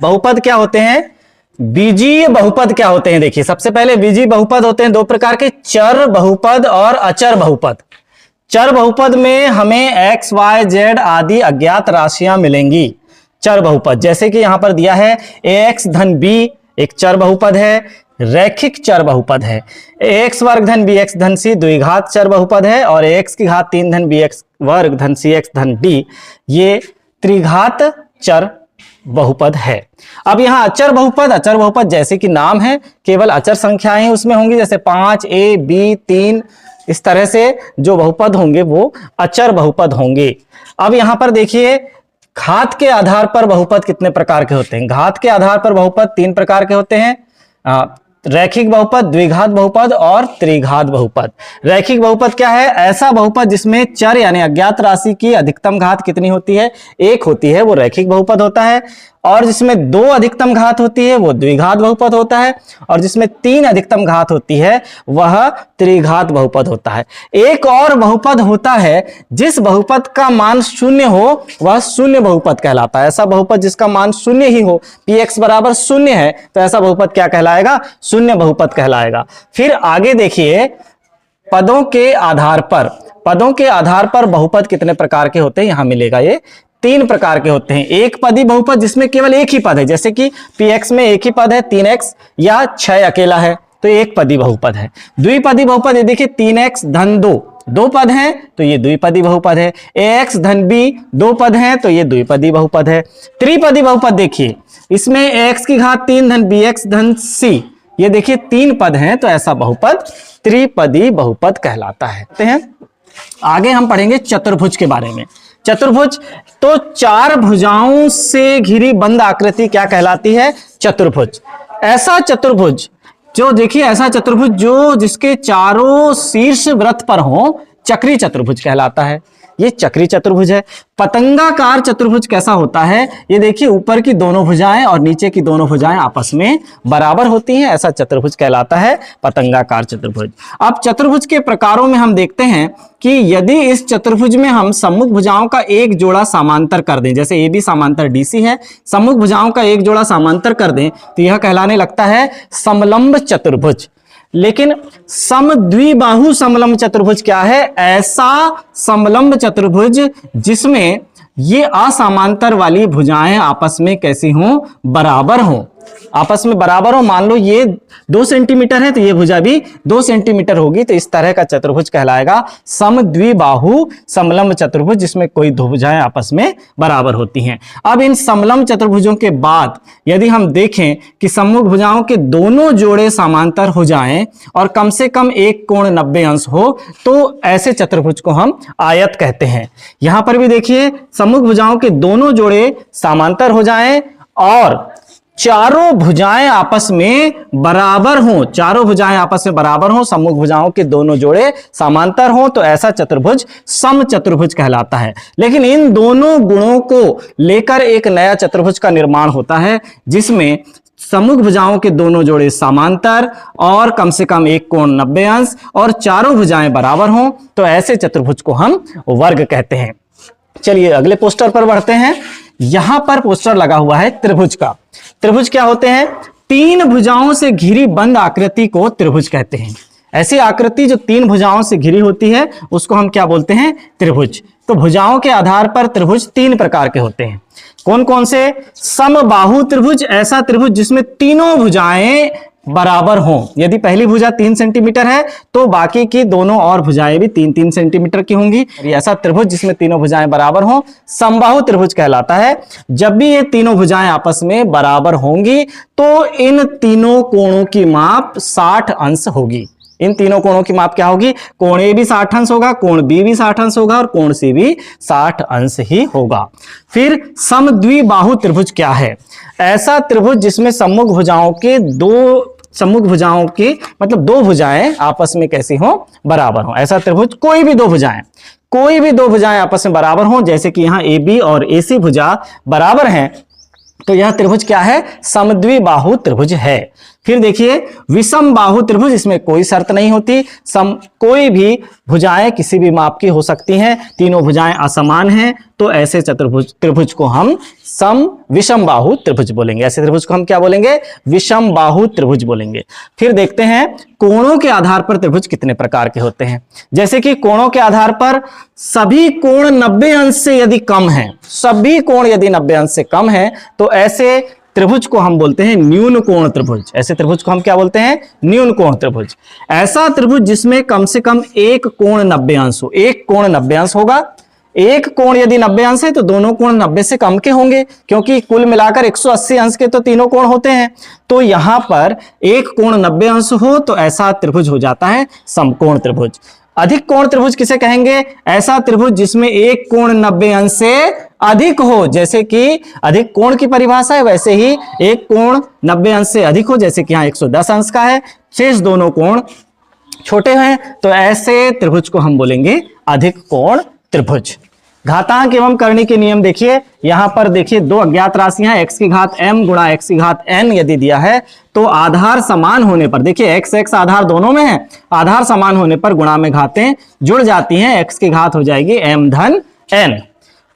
बहुपद क्या होते हैं, बीजीय बहुपद क्या होते हैं। देखिए सबसे पहले बीजीय बहुपद होते हैं दो प्रकार के, चर बहुपद और अचर बहुपद। चर बहुपद में हमें x, y, z आदि अज्ञात राशियां मिलेंगी। चर बहुपद जैसे कि यहां पर दिया है ax धन b एक चर बहुपद है, रैखिक चर बहुपद है। ax वर्ग धन bx धन c द्विघात चर बहुपद है, और ax की घात 3 धन bx वर्ग धन cx धन d ये त्रिघात चर बहुपद है। अब यहां अचर बहुपद जैसे कि नाम है, केवल अचर संख्याएं उसमें होंगी, जैसे 5 a b 3 इस तरह से जो बहुपद होंगे वो अचर बहुपद होंगे। अब यहां पर देखिए घात के आधार पर बहुपद कितने प्रकार के होते हैं। घात के आधार पर बहुपद 3 प्रकार के होते हैं, रैखिक बहुपद, द्विघात बहुपद और त्रिघात बहुपद। रैखिक बहुपद क्या है, ऐसा बहुपद जिसमें चर यानी अज्ञात राशि की अधिकतम घात कितनी होती है, 1 होती है, वो रैखिक बहुपद होता है। और जिसमें 2 अधिकतम घात होती है वो द्विघात बहुपद होता है, और जिसमें 3 अधिकतम घात होती है वह त्रिघात बहुपद होता है। एक और बहुपद होता है जिस बहुपद का मान 0 हो वह शून्य बहुपद कहलाता है। ऐसा बहुपद जिसका मान 0 ही हो, px बराबर 0 है, तो ऐसा बहुपद क्या कहलाएगा, शून्य बहुपद कहलाएगा। फिर आगे देखिए पदों के आधार पर बहुपद कितने प्रकार के होते हैं, यहां मिलेगा ये 3 प्रकार के होते हैं। एक पदी बहुपद जिसमें केवल एक ही पद है, जैसे कि px में एक ही पद है 3x या 6 अकेला है तो एक पदी बहुपद है। द्विपदी बहुपद ये देखिए 3x धन 2 पद हैं तो ये द्विपदी बहुपद है। ax धन b 2 पद हैं तो ये द्विपदी बहुपद है। त्रिपदी बहुपद देखिए इसमें ax की घात 3 धन bx धन c ये देखिए 3 पद हैं तो ऐसा बहुपद त्रिपदी बहुपद कहलाता है। आगे हम पढ़ेंगे चतुर्भुज के बारे में। चतुर्भुज तो 4 भुजाओं से घिरी बंद आकृति क्या कहलाती है, चतुर्भुज। ऐसा चतुर्भुज जो देखिए ऐसा चतुर्भुज जो जिसके चारों शीर्ष वृत्त पर हो चक्री चतुर्भुज कहलाता है। ये चक्री चतुर्भुज है। पतंगाकार चतुर्भुज कैसा होता है, ये देखिए ऊपर की दोनों भुजाएं और नीचे की दोनों भुजाएं आपस में बराबर होती हैं, ऐसा चतुर्भुज कहलाता है पतंगाकार चतुर्भुज। अब चतुर्भुज के प्रकारों में हम देखते हैं कि यदि इस चतुर्भुज में हम सम्मुख भुजाओं का एक जोड़ा समांतर कर दें, जैसे AB समांतर DC है, सम्मुख भुजाओं का एक जोड़ा समांतर कर दें तो यह कहलाने लगता है समलंब चतुर्भुज। लेकिन समद्विबाहु समलंब चतुर्भुज क्या है, ऐसा समलंब चतुर्भुज जिसमें ये असमांतर वाली भुजाएं आपस में कैसी हों, बराबर हों, आपस में बराबर हो। मान लो ये 2 सेंटीमीटर है तो ये भुजा भी 2 सेंटीमीटर होगी, तो इस तरह का चतुर्भुज कहलाएगा समद्विबाहु समलंब चतुर्भुज जिसमें कोई दो भुजाएं आपस में बराबर होती हैं। अब इन समलंब चतुर्भुजों के बाद यदि हम देखें कि सम्मुख भुजाओं के दोनों जोड़े समांतर हो जाएं और कम से कम एक कोण 90 अंश हो तो ऐसे चतुर्भुज को हम आयत कहते हैं। यहां पर भी देखिए सम्मुख भुजाओं के दोनों जोड़े समांतर हो जाएं और चारों भुजाएं आपस में बराबर हों, चारों भुजाएं आपस में बराबर हों, सम्मुख भुजाओं के दोनों जोड़े समांतर हों, तो ऐसा चतुर्भुज सम चतुर्भुज कहलाता है। लेकिन इन दोनों गुणों को लेकर एक नया चतुर्भुज का निर्माण होता है जिसमें सम्मुख भुजाओं के दोनों जोड़े समांतर और कम से कम एक कोण 90 अंश और चारों भुजाएं बराबर हों, तो ऐसे चतुर्भुज को हम वर्ग कहते हैं। चलिए अगले पोस्टर पर बढ़ते हैं। यहां पर पोस्टर लगा हुआ है त्रिभुज का। त्रिभुज क्या होते हैं, 3 भुजाओं से घिरी बंद आकृति को त्रिभुज कहते हैं। ऐसी आकृति जो 3 भुजाओं से घिरी होती है उसको हम क्या बोलते हैं, त्रिभुज। तो भुजाओं के आधार पर त्रिभुज 3 प्रकार के होते हैं। कौन कौन से, समबाहु त्रिभुज, ऐसा त्रिभुज जिसमें तीनों भुजाएं बराबर हों। यदि पहली भुजा 3 सेंटीमीटर है तो बाकी की दोनों और भुजाएं भी 3-3 सेंटीमीटर की होंगी। ऐसा त्रिभुज जिसमें तीनों भुजाएं बराबर हों समबाहु त्रिभुज कहलाता है। जब भी ये तीनों भुजाएं आपस में बराबर होंगी तो इन तीनों कोणों की माप 60 अंश होगी। इन तीनों कोणों की माप क्या होगी, कोण A भी 60 अंश होगा, कोण B भी 60 अंश होगा और कोण C भी 60 अंश ही होगा। फिर समद्विबाहु त्रिभुज क्या है, ऐसा त्रिभुज जिसमें सम्मुख भुजाओं के मतलब 2 भुजाएं आपस में कैसी हों, बराबर हों। ऐसा त्रिभुज कोई भी दो भुजाएं आपस में बराबर हों, जैसे कि यहां AB और AC भुजा बराबर हैं तो यह त्रिभुज क्या है, समद्विबाहु त्रिभुज है। फिर देखिए विषम बाहु त्रिभुज, इसमें कोई शर्त नहीं होती, कोई भी भुजाएं किसी भी माप की हो सकती हैं, तीनों भुजाएं असमान हैं, तो ऐसे चतुर्भुज त्रिभुज को हम सम विषम बाहु त्रिभुज बोलेंगे। ऐसे त्रिभुज को हम क्या बोलेंगे? विषम बाहु त्रिभुज बोलेंगे। फिर देखते हैं कोणों के आधार पर त्रिभुज कितने प्रकार के होते हैं। जैसे कि कोणों के आधार पर सभी कोण 90 अंश से यदि कम है, सभी कोण यदि 90 अंश से कम है, तो ऐसे त्रिभुज को हम बोलते हैं न्यून कोण त्रिभुज। ऐसे त्रिभुज को हम क्या बोलते हैं? न्यून कोण त्रिभुज। ऐसा त्रिभुज जिसमें कम से कम एक कोण 90 अंश हो, एक कोण 90 अंश होगा। एक कोण यदि 90 अंश है तो दोनों कोण 90 से कम के होंगे, क्योंकि कुल मिलाकर 180 अंश के तो तीनों कोण होते हैं। तो यहां पर एक कोण 90 अंश हो तो ऐसा त्रिभुज हो जाता है समकोण त्रिभुज। अधिक कोण त्रिभुज किसे कहेंगे? ऐसा त्रिभुज जिसमें एक कोण 90 अंश से अधिक हो। जैसे कि अधिक कोण की परिभाषा है, वैसे ही एक कोण 90 अंश से अधिक हो, जैसे कि यहां 110 अंश का है, शेष दोनों कोण छोटे हैं, तो ऐसे त्रिभुज को हम बोलेंगे अधिक कोण त्रिभुज। घातांक एवं करनी के नियम देखिए, यहां पर देखिए दो अज्ञात राशियां x की घात m गुणा x की घात n यदि दिया है तो आधार समान होने पर, देखिए x आधार दोनों में है, आधार समान होने पर गुणा में घातें जुड़ जाती हैं, x की घात हो जाएगी m धन n।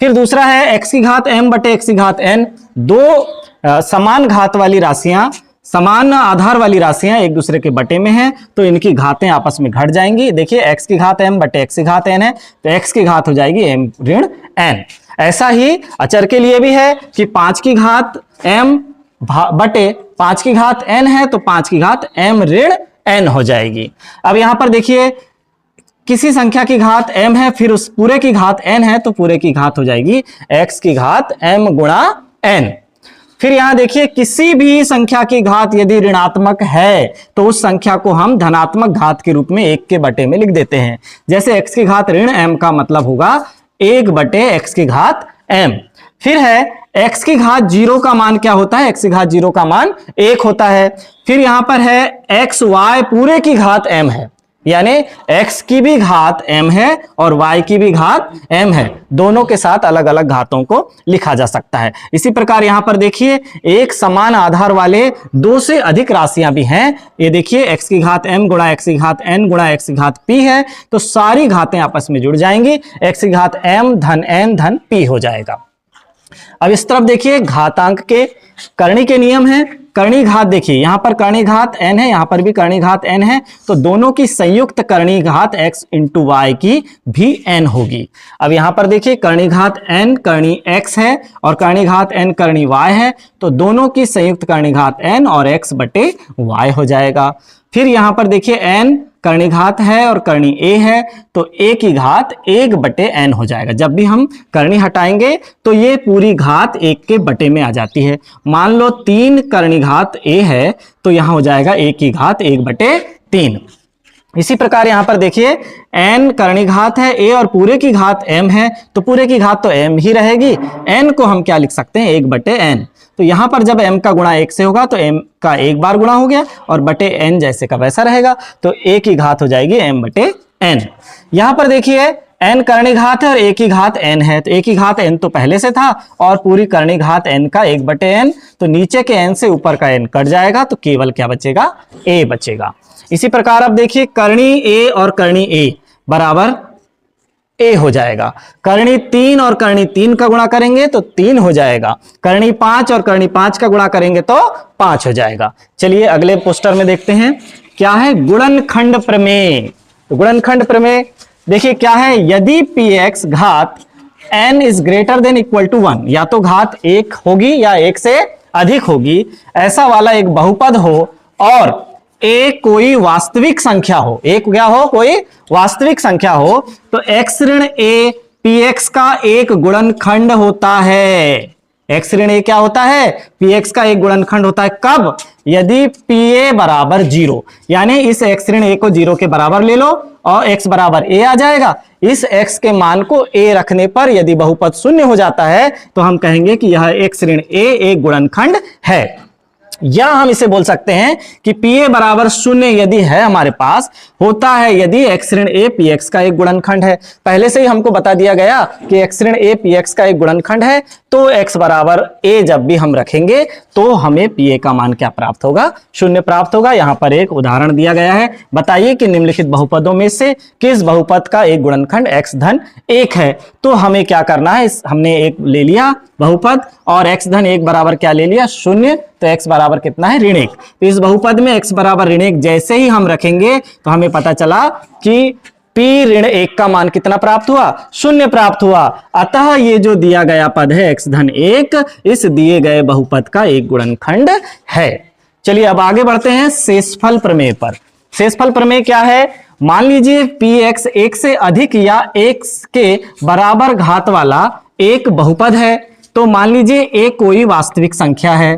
फिर दूसरा है x की घात m बटे x की घात n, दो समान घात वाली राशियां, समान आधार वाली राशियां एक दूसरे के बटे में हैं, तो इनकी घातें आपस में घट जाएंगी। देखिए x की घात m बटे x की घात n है, तो x की घात हो जाएगी m ऋण n। ऐसा ही अचर के लिए भी है कि 5 की घात m बटे 5 की घात n है, तो 5 की घात m ऋण n हो जाएगी। अब यहां पर देखिए किसी संख्या की घात m है, फिर उस पूरे की घात n है, तो पूरे की घात हो जाएगी x की घात m गुणा n। फिर यहां देखिए किसी भी संख्या की घात यदि ऋणात्मक है तो उस संख्या को हम धनात्मक घात के रूप में 1 के बटे में लिख देते हैं। जैसे x की घात ऋण m का मतलब होगा 1 बटे x की घात m। फिर है x की घात 0 का मान क्या होता है? x की घात 0 का मान 1 होता है। फिर यहां पर है x y पूरे की घात m है, यानी x की भी घात m है और y की भी घात m है, दोनों के साथ अलग अलग घातों को लिखा जा सकता है। इसी प्रकार यहां पर देखिए एक समान आधार वाले दो से अधिक राशियां भी हैं। ये देखिए x की घात m गुणा x की घात n गुणा x की घात p है, तो सारी घातें आपस में जुड़ जाएंगी, x की घात m धन n धन p हो जाएगा। अब इस तरफ देखिए घातांक के करनी के नियम है। करनी घात देखिए, यहां पर करनी घात n है, यहां पर भी करनी घात n है, तो दोनों की संयुक्त करनी घात x इंटू वाई की भी n होगी। अब यहां पर देखिए करनी घात n करनी x है और करनी घात n करनी y है, तो दोनों की संयुक्त करनी घात n और x बटे y हो जाएगा। फिर यहां पर देखिए n करनी घात है और करनी a है, तो a की घात 1 बटे n हो जाएगा। जब भी हम करनी हटाएंगे तो ये पूरी घात 1 के बटे में आ जाती है। मान लो 3 करनी घात a है, तो यहां हो जाएगा a की घात 1 बटे 3। इसी प्रकार यहां पर देखिए n करनी घात है a और पूरे की घात m है, तो पूरे की घात तो m ही रहेगी, n को हम क्या लिख सकते हैं? 1 बटे n। तो यहां पर जब m का गुणा 1 से होगा तो m का एक बार गुणा हो गया और बटे n जैसे का वैसा रहेगा, तो a की घात हो जाएगी m बटे n। यहां पर देखिए n करनी घात है और a की घात n है, तो a की घात n तो पहले से था और पूरी करनी घात n का 1 बटे n, तो नीचे के n से ऊपर का n कट जाएगा, तो केवल क्या बचेगा? a बचेगा। इसी प्रकार अब देखिए करनी a और करनी a बराबर a हो जाएगा। करनी 3 और करनी 3 का गुणा करेंगे तो 3 हो जाएगा। करनी 5 और करनी 5 का गुणा करेंगे तो 5 हो जाएगा। चलिए अगले पोस्टर में देखते हैं क्या है गुणनखंड प्रमेय। तो गुणनखंड प्रमेय देखिए क्या है, यदि px घात n is greater than equal to 1, या तो घात 1 होगी या 1 से अधिक होगी, ऐसा वाला एक बहुपद हो और a कोई वास्तविक संख्या हो, एक क्या हो? कोई वास्तविक संख्या हो, तो x ऋण a px का एक गुणनखंड होता है। x ऋण a क्या होता है? px का एक गुणनखंड होता है। कब? यदि pa बराबर 0, यानी इस x ऋण a को 0 के बराबर ले लो और x बराबर a आ जाएगा। इस x के मान को a रखने पर यदि बहुपद शून्य हो जाता है तो हम कहेंगे कि यह x ऋण a एक गुणनखंड है। या हम इसे बोल सकते हैं कि pa बराबर 0 यदि है हमारे पास, होता है यदि x ऋण a px का एक गुणनखंड है। पहले से ही हमको बता दिया गया कि x ऋण a px का एक गुणनखंड है, तो x बराबर a जब भी हम रखेंगे तो हमें pa का मान क्या प्राप्त होगा, 0 प्राप्त होगा। यहां पर एक उदाहरण दिया गया है, बताइए कि निम्नलिखित बहुपदों में से किस बहुपद का एक गुणनखंड x धन 1 है। तो हमें क्या करना है, हमने एक ले लिया बहुपद और x धन 1 बराबर क्या ले लिया, 0, तो x बराबर कितना है, ऋण 1। तो इस बहुपद में x बराबर ऋण 1 जैसे ही हम रखेंगे तो हमें पता चला कि p ऋण 1 का मान कितना प्राप्त हुआ, 0 प्राप्त हुआ। अतः ये जो दिया गया पद है x धन 1 इस दिए गए बहुपद का एक गुणनखंड है। चलिए अब आगे बढ़ते हैं शेषफल प्रमेय पर। शेषफल प्रमेय क्या है, मान लीजिए px 1 से अधिक या 1 के बराबर घात वाला एक बहुपद है। तो मान लीजिए a कोई वास्तविक संख्या है,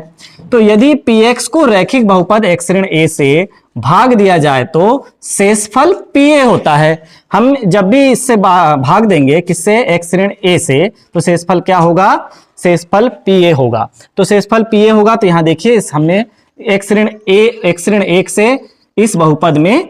तो यदि px को रैखिक बहुपद x ऋण a से भाग दिया जाए तो शेषफल pa होता है। हम जब भी इससे भाग देंगे किससे, x ऋण a से, तो शेषफल क्या होगा, शेषफल pa होगा। तो शेषफल pa होगा, तो यहां देखिए हमने x ऋण 1 से इस बहुपद में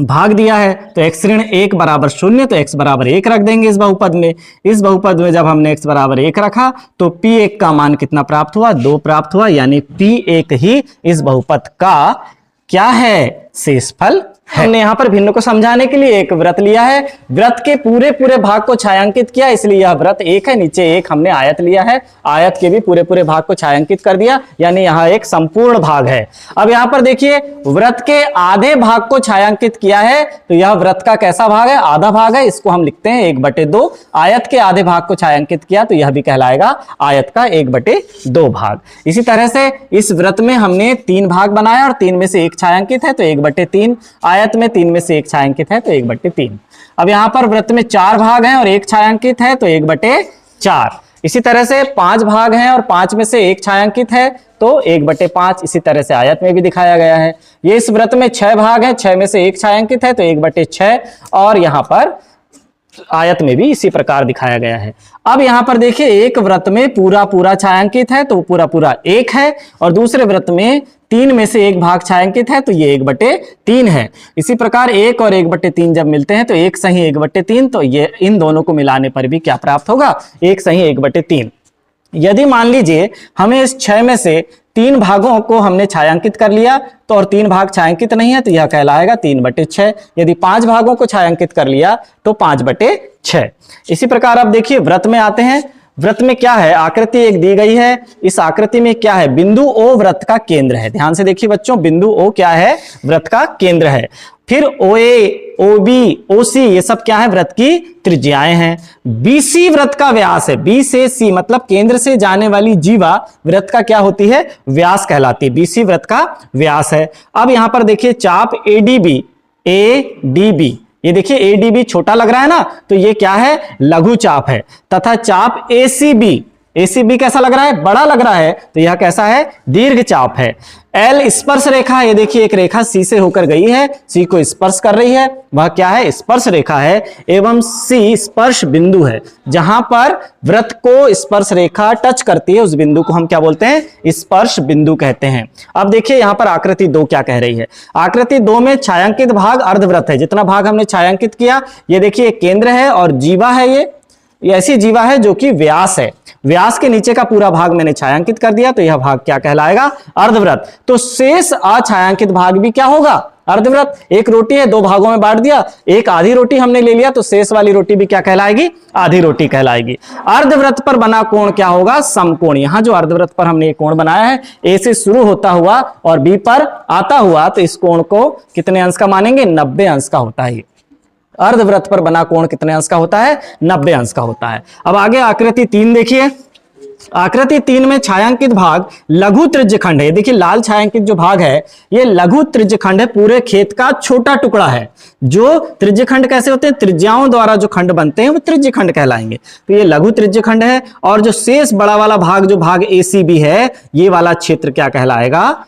भाग दिया है, तो x ऋण 1 बराबर 0, तो x बराबर 1 रख देंगे इस बहुपद में। इस बहुपद में जब हमने x बराबर 1 रखा तो p1 का मान कितना प्राप्त हुआ, 2 प्राप्त हुआ, यानी p1 ही इस बहुपद का क्या है, शेषफल है। हमने यहां पर भिन्न को समझाने के लिए एक वृत्त लिया है, वृत्त के पूरे पूरे भाग को छायांकित किया, इसलिए यह वृत्त 1 है। नीचे एक हमने आयत लिया है, आयत के भी पूरे पूरे भाग को छायांकित कर दिया, यानी यहां एक संपूर्ण भाग है। अब यहां पर देखिए वृत्त के आधे भाग को छायांकित किया है, तो यह वृत्त का कैसा भाग है, आधा भाग है। इसको हम लिखते हैं 1/2। आयत के आधे भाग को छायांकित किया तो यह भी कहलाएगा आयत का 1/2 भाग। इसी तरह से इस वृत्त में हमने 3 भाग बनाया और 3 में से 1 छायांकित है तो 1/3, आयत में 3 में से 1 छायांकित है तो 1/3। अब यहां पर वृत्त में 4 भाग हैं और 1 छायांकित है तो 1/4। इसी तरह से 5 भाग हैं और 5 में से 1 छायांकित है तो 1/5। इसी तरह से आयत में भी दिखाया गया है। ये इस वृत्त में 6 भाग हैं, 6 में से 1 छायांकित है तो 1/6, और यहां पर आयत में भी इसी प्रकार दिखाया गया है। अब यहां पर देखिए एक वृत्त में पूरा पूरा छायांकित है तो पूरा पूरा 1 है, और दूसरे वृत्त में 3 में से 1 भाग छायांकित है तो ये 1/3 है। इसी प्रकार 1 और 1/3 जब मिलते हैं तो 1 सही 1/3, तो ये इन दोनों को मिलाने पर भी क्या प्राप्त होगा, 1 सही 1/3। यदि मान लीजिए हमें इस 6 में से 3 भागों को हमने छायांकित कर लिया तो, और 3 भाग छायांकित नहीं है तो यह कहलाएगा 3/6। यदि 5 भागों को छायांकित कर लिया तो 5/6। इसी प्रकार अब देखिए वृत्त में आते हैं। वृत्त में क्या है, आकृति एक दी गई है, इस आकृति में क्या है, बिंदु O वृत्त का केंद्र है। ध्यान से देखिए बच्चों, बिंदु O क्या है, वृत्त का केंद्र है। फिर OA, OB, OC ये सब क्या है, व्रत की त्रिज्याएं हैं। BC व्रत का व्यास है, B से C मतलब केंद्र से जाने वाली जीवा व्रत का क्या होती है, व्यास कहलाती है। BC व्रत का व्यास है। अब यहां पर देखिए चाप ADB, ये देखिए ADB छोटा लग रहा है ना, तो ये क्या है, लघु चाप है। तथा चाप ACB कैसा लग रहा है, बड़ा लग रहा है, तो यह कैसा है, दीर्घ चाप है। L स्पर्श रेखा, ये देखिए एक रेखा C से होकर गई है, C को स्पर्श कर रही है, वह क्या है, स्पर्श रेखा है। एवं C स्पर्श बिंदु है, जहां पर वृत्त को स्पर्श रेखा टच करती है उस बिंदु को हम क्या बोलते हैं, स्पर्श बिंदु कहते हैं। अब देखिए यहां पर आकृति 2 क्या कह रही है। आकृति 2 में छायांकित भाग अर्धवृत्त है। जितना भाग हमने छायांकित किया, ये देखिए केंद्र है और जीवा है, ये ऐसी जीवा है जो कि व्यास है। व्यास के नीचे का पूरा भाग मैंने छायांकित कर दिया, तो यह भाग क्या कहलाएगा, अर्धवृत्त। तो शेष अछायांकित भाग भी क्या होगा, अर्धवृत्त। एक रोटी है, 2 भागों में बांट दिया, एक आधी रोटी हमने ले लिया, तो शेष वाली रोटी भी क्या कहलाएगी, आधी रोटी कहलाएगी। अर्धवृत्त पर बना कोण क्या होगा, समकोण। यहां जो अर्धवृत्त पर हमने एक कोण बनाया है, ए से शुरू होता हुआ और बी पर आता हुआ, तो इस कोण को कितने अंश का मानेंगे, 90 अंश का होता है। अर्धवृत्त पर बना कोण कितने अंश का होता है, 90 अंश का होता है। अब आगे आकृति 3 देखिए। आकृति 3 में छायांकित भाग लघु त्रिज्यखंड है। देखिए लाल छायांकित जो भाग है ये लघु त्रिज्यखंड है, पूरे खेत का छोटा टुकड़ा है। जो त्रिज्यखंड कैसे होते हैं, त्रिज्याओं द्वारा जो खंड बनते हैं वो त्रिज्यखंड कहलाएंगे। तो ये लघु त्रिज्यखंड है, और जो शेष बड़ा वाला भाग, जो भाग ACB है, ये वाला क्षेत्र क्या कहलाएगा,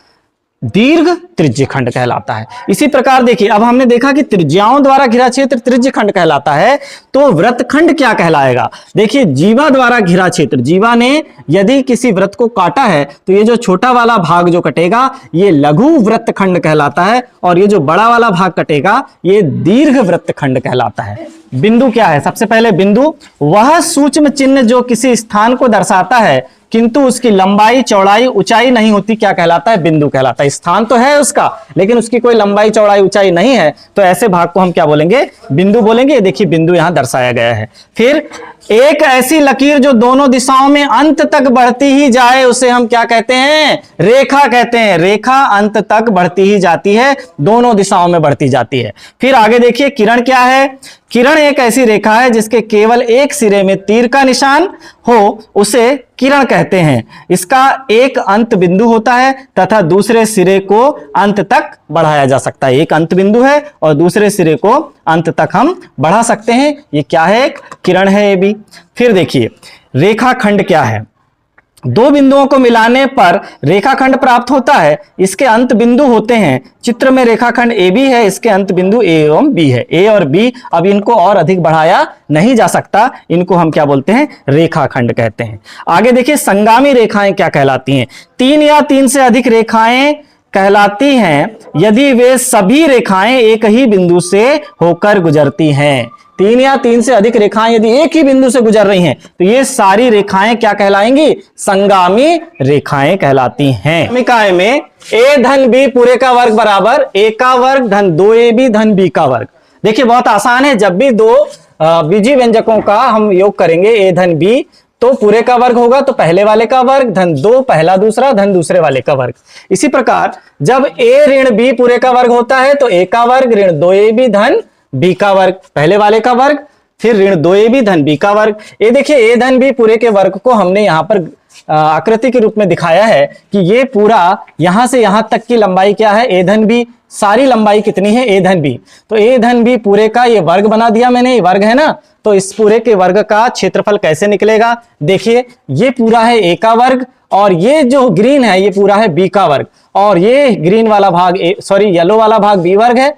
दीर्घ त्रिज्य खंड कहलाता है। इसी प्रकार देखिए, अब हमने देखा कि त्रिज्याओं द्वारा घिरा क्षेत्र त्रिज्य खंड कहलाता है, तो वृत्तखंड क्या कहलाएगा? देखिए, जीवा द्वारा घिरा क्षेत्र, जीवा ने यदि किसी वृत्त को काटा है तो ये जो छोटा वाला भाग जो कटेगा ये लघु वृत्तखंड कहलाता है, और ये जो बड़ा वाला भाग कटेगा ये दीर्घ वृत्तखंड कहलाता है। बिंदु क्या है? सबसे पहले बिंदु वह सूक्ष्म चिन्ह जो किसी स्थान को दर्शाता है किंतु उसकी लंबाई चौड़ाई ऊंचाई नहीं होती, क्या कहलाता है? बिंदु कहलाता है। स्थान तो है उसका, लेकिन उसकी कोई लंबाई चौड़ाई ऊंचाई नहीं है, तो ऐसे भाग को हम क्या बोलेंगे? बिंदु बोलेंगे। ये देखिए बिंदु यहां दर्शाया गया है। फिर एक ऐसी लकीर जो दोनों दिशाओं में अंत तक बढ़ती ही जाए उसे हम क्या कहते हैं? रेखा कहते हैं। रेखा अंत तक बढ़ती ही जाती है, दोनों दिशाओं में बढ़ती जाती है। फिर आगे देखिए, किरण क्या है? किरण एक ऐसी रेखा है जिसके केवल एक सिरे में तीर का निशान हो, उसे किरण कहते हैं। इसका एक अंत बिंदु होता है तथा दूसरे सिरे को अंत तक बढ़ाया जा सकता है। एक अंत बिंदु है और दूसरे सिरे को अंत तक हम बढ़ा सकते हैं। ये क्या है? एक किरण है ये भी। फिर देखिए, रेखाखंड क्या है? दो बिंदुओं को मिलाने पर रेखाखंड प्राप्त होता है। इसके अंत बिंदु होते हैं। चित्र में रेखाखंड ए बी है, इसके अंत बिंदु ए एवं बी है। ए और बी, अब इनको और अधिक बढ़ाया नहीं जा सकता, इनको हम क्या बोलते हैं? रेखाखंड कहते हैं। आगे देखिए, संगामी रेखाएं क्या कहलाती हैं? तीन या तीन से अधिक रेखाएं कहलाती हैं यदि वे सभी रेखाएं एक ही बिंदु से होकर गुजरती हैं। तीन या तीन से अधिक रेखाएं यदि एक ही बिंदु से गुजर रही हैं तो ये सारी रेखाएं क्या कहलाएंगी? संगामी रेखाएं कहलाती हैं। समीकरण में a धन b पूरे का वर्ग बराबर a का वर्ग धन 2ab धन b का वर्ग। देखिए बहुत आसान है, जब भी दो बीजीय व्यंजकों का हम योग करेंगे a धन b तो पूरे का वर्ग होगा तो पहले वाले का वर्ग धन 2 पहला दूसरा धन दूसरे वाले का वर्ग। इसी प्रकार जब a ऋण b पूरे का वर्ग होता है तो a का वर्ग ऋण 2ab धन b का वर्ग, पहले वाले का वर्ग, फिर ऋण 2ab धन b का वर्ग। ये देखिए a धन b पूरे के वर्ग को हमने यहां पर आकृति के रूप में दिखाया है कि ये पूरा यहां से यहां तक की लंबाई क्या है? a धन b। सारी लंबाई कितनी है? a धन b। तो a धन b पूरे का ये वर्ग बना दिया मैंने, ये वर्ग है ना, तो इस पूरे के वर्ग का क्षेत्रफल कैसे निकलेगा? देखिए ये पूरा है a का वर्ग और ये जो ग्रीन है ये पूरा है b का वर्ग, और ये ग्रीन वाला भाग येलो वाला भाग b वर्ग है,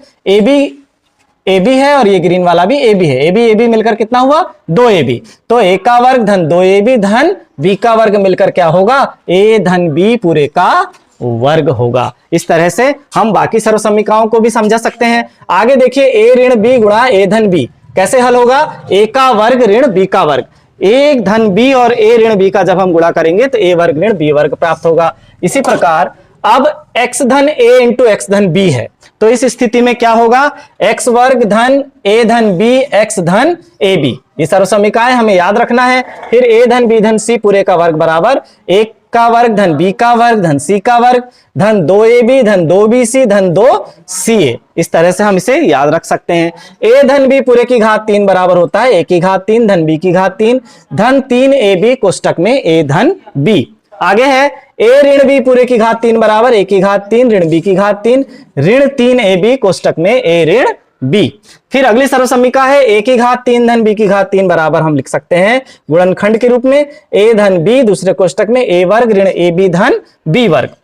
AB है और ये ग्रीन वाला भी AB है। AB मिलकर कितना हुआ? 2AB। तो a का वर्ग धन 2AB धन b का वर्ग मिलकर क्या होगा? a धन b पूरे का वर्ग होगा। इस तरह से हम बाकी सर्व समीकरणों को भी समझा सकते हैं। आगे देखिए, a ऋण b गुणा a धन b कैसे हल होगा? a का वर्ग ऋण b का वर्ग, a धन b और a ऋण b का जब हम गुणा करेंगे तो a वर्ग ऋण b वर्ग प्राप्त होगा। इसी प्रकार अब x धन a इंटू x धन b है, तो इस स्थिति में क्या होगा? x वर्ग धन a धन b x धन ab। ये सर्व समीकरण हमें याद रखना है। फिर a धन b धन c पूरे का वर्ग बराबर a का वर्ग धन b का वर्ग धन c का वर्ग धन 2ab धन 2bc धन 2ca। इस तरह से हम इसे याद रख सकते हैं। a धन b पूरे की घात 3 बराबर होता है a की घात 3 धन b की घात 3 धन 3ab कोष्टक में a धन b। आगे है a ऋण b पूरे की घात 3 बराबर a की घात 3 ऋण b की घात 3 ऋण 3ab कोष्टक में a ऋण b। फिर अगली सर्व समीकरण है a की घात 3 धन b की घात 3 बराबर हम लिख सकते हैं गुणनखंड के रूप में a धन b दूसरे कोष्टक में a वर्ग ऋण ab धन b वर्ग।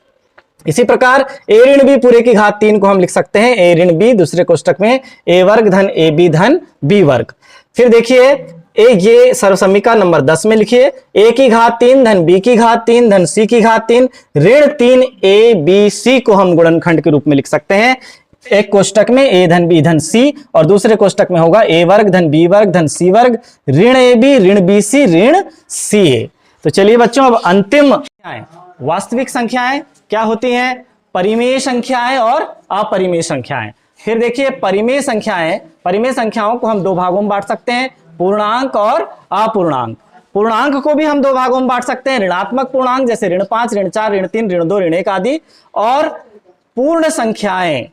इसी प्रकार a ऋण b पूरे की घात 3 को हम लिख सकते हैं a ऋण b दूसरे कोष्टक में a वर्ग धन ab धन b वर्ग। फिर देखिए ये सर्व समीकरण नंबर 10 में लिखिए a की घात 3 धन b की घात 3 धन c की घात 3 ऋण 3abc को हम गुणनखंड के रूप में लिख सकते हैं। एक कोष्टक में a धन b धन c और दूसरे कोष्टक में होगा a वर्ग धन b वर्ग धन c वर्ग ऋण ab ऋण bc ऋण ca। तो चलिए बच्चों, अब अंतिम वास्तविक संख्याएं क्या होती हैं? परिमेय संख्याएं और अपरिमेय संख्याएं। फिर देखिए परिमेय संख्याओं को हम दो भागों में बांट सकते हैं, पूर्णांक और अपूर्णांक। पूर्णांक को भी हम दो भागों में बांट सकते हैं, ऋणात्मक पूर्णांक जैसे ऋण 5 ऋण 4 ऋण 3 ऋण 2 ऋण 1 आदि, और पूर्ण संख्याएं।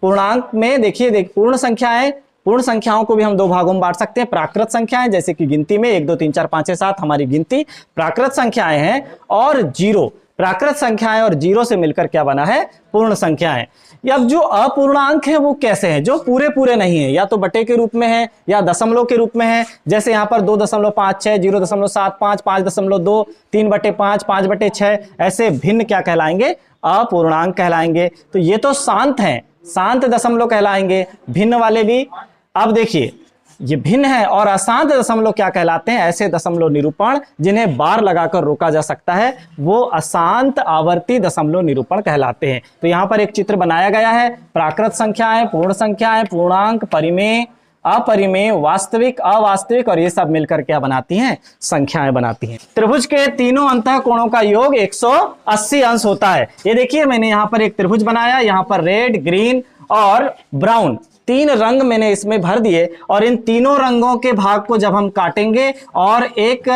पूर्णांक में देखिए पूर्ण संख्याओं को भी हम दो भागों में बांट सकते हैं, प्राकृत संख्याएं जैसे कि गिनती में 1 2 3 4 5 6 7 हमारी गिनती प्राकृत संख्याएं हैं, और जीरो प्राकृत संख्याएं और जीरो से मिलकर क्या बना है, पूर्ण संख्याएं। अब जो अपूर्णांक है वो कैसे हैं, जो पूरे पूरे नहीं है, या तो बटे के रूप में है या दशमलव के रूप में है। जैसे यहाँ पर 2.56, 0.75, 5.2, 3/5, 5/6, ऐसे भिन्न क्या कहलाएंगे, अपूर्णांक कहलाएंगे। तो ये तो शांत हैं, शांत दशमलव कहलाएंगे, भिन्न वाले भी। अब देखिए ये भिन्न है और अशांत दशमलव क्या कहलाते हैं, ऐसे दशमलव निरूपण जिन्हें बार लगाकर रोका जा सकता है वो अशांत आवर्ती दशमलव निरूपण कहलाते हैं। तो यहाँ पर एक चित्र बनाया गया है, प्राकृत संख्याएं, पूर्ण संख्याएं, पूर्णांक, परिमेय, अपरिमेय, वास्तविक, अवास्तविक, और ये सब मिलकर क्या बनाती हैं, संख्याएं बनाती हैं। त्रिभुज के तीनों अंतः कोणों का योग 180 अंश होता है। ये देखिए मैंने यहाँ पर एक त्रिभुज बनाया, यहाँ पर रेड, ग्रीन और ब्राउन, तीन रंग मैंने इसमें भर दिए, और इन तीनों रंगों के भाग को जब हम काटेंगे और एक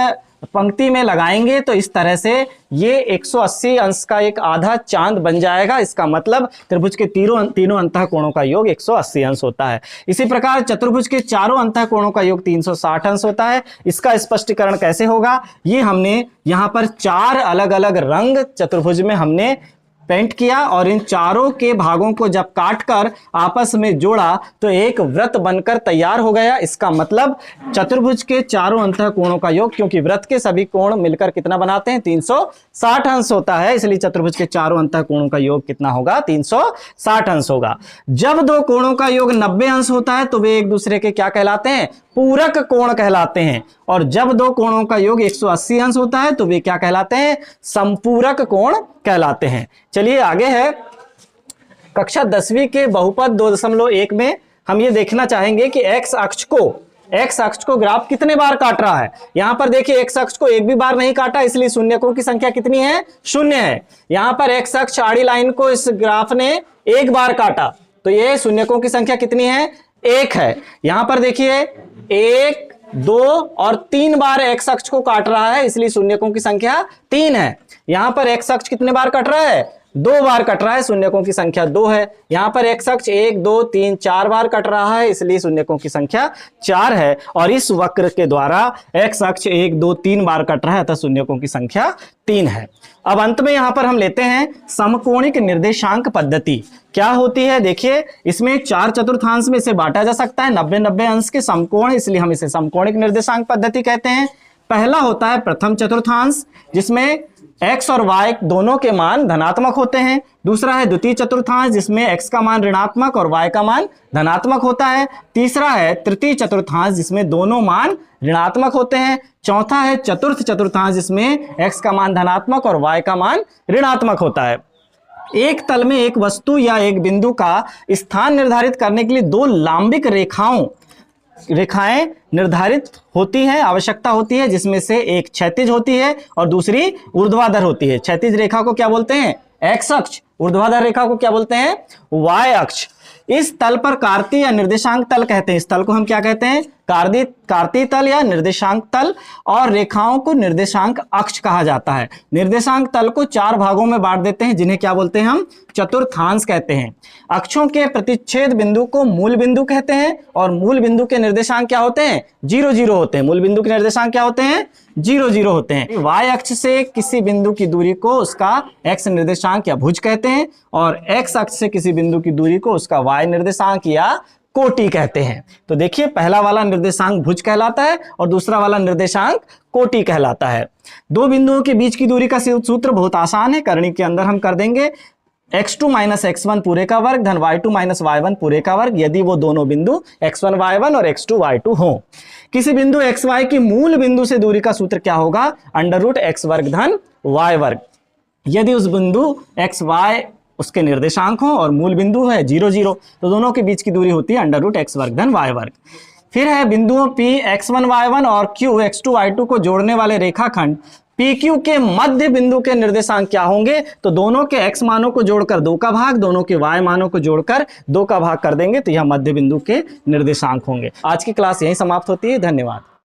पंक्ति में लगाएंगे तो इस तरह से ये 180 अंश का एक आधा चांद बन जाएगा। इसका मतलब त्रिभुज के तीनों अंतः कोणों का योग 180 अंश होता है। इसी प्रकार चतुर्भुज के चारों अंतः कोणों का योग 360 अंश होता है। इसका स्पष्टीकरण कैसे होगा, ये हमने यहाँ पर चार अलग अलग रंग चतुर्भुज में हमने पेंट किया और इन चारों के भागों को जब काटकर आपस में जोड़ा तो एक वृत्त बनकर तैयार हो गया। इसका मतलब चतुर्भुज के चारों अंतः कोणों का योग, क्योंकि वृत्त के सभी कोण मिलकर कितना बनाते हैं, 360 अंश होता है, इसलिए चतुर्भुज के चारों अंतः कोणों का योग कितना होगा, 360 अंश होगा। जब दो कोणों का योग 90 अंश होता है तो वे एक दूसरे के क्या कहलाते हैं, पूरक कोण कहलाते हैं। और जब दो कोणों का योग 180 अंश होता है तो वे क्या कहलाते हैं, समपूरक कोण कहलाते हैं। चलिए आगे है, कक्षा 10वीं के बहुपद 2.1 में हम ये देखना चाहेंगे कि एक्स अक्ष को ग्राफ कितने बार काट रहा है। यहां पर देखिए एक्स अक्ष को एक भी बार नहीं काटा, इसलिए शून्यकों की संख्या कितनी है, शून्य है। यहां पर एक्स अक्ष आड़ी लाइन को इस ग्राफ ने एक बार काटा तो ये शून्यकों की संख्या कितनी है, एक है। यहां पर देखिए 1, 2 और 3 बार एक्स अक्ष को काट रहा है, इसलिए शून्यकों की संख्या 3 है। यहां पर एक्स अक्ष कितने बार कट रहा है, 2 बार कट रहा है, शून्यकों की संख्या 2 है। यहां पर एक्स अक्ष 1, 2, 3, 4 बार कट रहा है, इसलिए शून्यकों की संख्या 4 है। और इस वक्र के द्वारा एक्स अक्ष 1, 2, 3 बार कट रहा है अतः शून्यकों की संख्या 3 है। अब अंत में यहां पर हम लेते हैं समकोणिक निर्देशांक पद्धति। क्या होती है, देखिए इसमें 4 चतुर्थांश में इसे बांटा जा सकता है, 90-90 अंश के समकोण, इसलिए हम इसे समकोणिक निर्देशांक पद्धति कहते हैं। पहला होता है प्रथम चतुर्थांश, जिसमें x और y दोनों के मान धनात्मक होते हैं। दूसरा है द्वितीय चतुर्थांश, जिसमें x का मान ऋणात्मक और y का मान धनात्मक होता है। तीसरा है तृतीय चतुर्थांश, जिसमें दोनों मान ऋणात्मक होते हैं। चौथा है चतुर्थ चतुर्थांश, जिसमें x का मान धनात्मक और y का मान ऋणात्मक होता है। एक तल में एक वस्तु या एक बिंदु का स्थान निर्धारित करने के लिए दो लांबिक रेखाएं निर्धारित होती हैं, आवश्यकता होती है, जिसमें से एक क्षैतिज होती है और दूसरी ऊर्ध्वाधर होती है। क्षैतिज रेखा को क्या बोलते हैं, एक्स अक्ष, ऊर्ध्वाधर रेखा को क्या बोलते हैं, वाई अक्ष। इस तल पर कार्तीय या निर्देशांक तल कहते हैं। इस तल को हम क्या कहते हैं, कार्तीय तल या निर्देशांक तल, और रेखाओं को निर्देशांक अक्ष कहा जाता है। निर्देशांक तल को 4 भागों में बांट देते हैं, जिन्हें क्या बोलते हैं हम, चतुर्थांश कहते हैं। अक्षों के प्रतिच्छेद बिंदु को मूल बिंदु कहते हैं, और मूल बिंदु के निर्देशांक क्या होते हैं, 0, 0 होते हैं। मूल बिंदु के निर्देशांक क्या होते हैं, 0, 0 होते हैं। वाई अक्ष से किसी बिंदु की दूरी को उसका एक्स निर्देशांक या भुज कहते हैं, और एक्स अक्ष से किसी बिंदु की दूरी को उसका वाई निर्देशांक या कोटि कहते हैं। तो देखिए पहला वाला निर्देशांक भुज कहलाता है और दूसरा वाला निर्देशांक कोटि कहलाता है। दो बिंदुओं के बीच की दूरी का सूत्र बहुत आसान है, करनी के अंदर हम कर देंगे x2 - x1 पूरे का वर्ग धन y2 - y1 पूरे का वर्ग, यदि वो दोनों बिंदु x1 y1 और x2 y2 हो। किसी बिंदु xy की मूल बिंदु से दूरी का सूत्र क्या होगा, √x वर्ग धन y वर्ग। यदि उस बिंदु xy उसके निर्देशांक हो और मूल बिंदु है 0, 0, तो दोनों के बीच की दूरी होती है √x वर्ग धन y वर्ग। फिर है बिंदुओं P x1 y1 और Q x2 y2 को जोड़ने वाले रेखाखंड PQ के मध्य बिंदु के निर्देशांक क्या होंगे, तो दोनों के x मानों को जोड़कर 2 का भाग, दोनों के y मानों को जोड़कर 2 का भाग कर देंगे, तो यह मध्य बिंदु के निर्देशांक होंगे। आज की क्लास यहीं समाप्त होती है। धन्यवाद।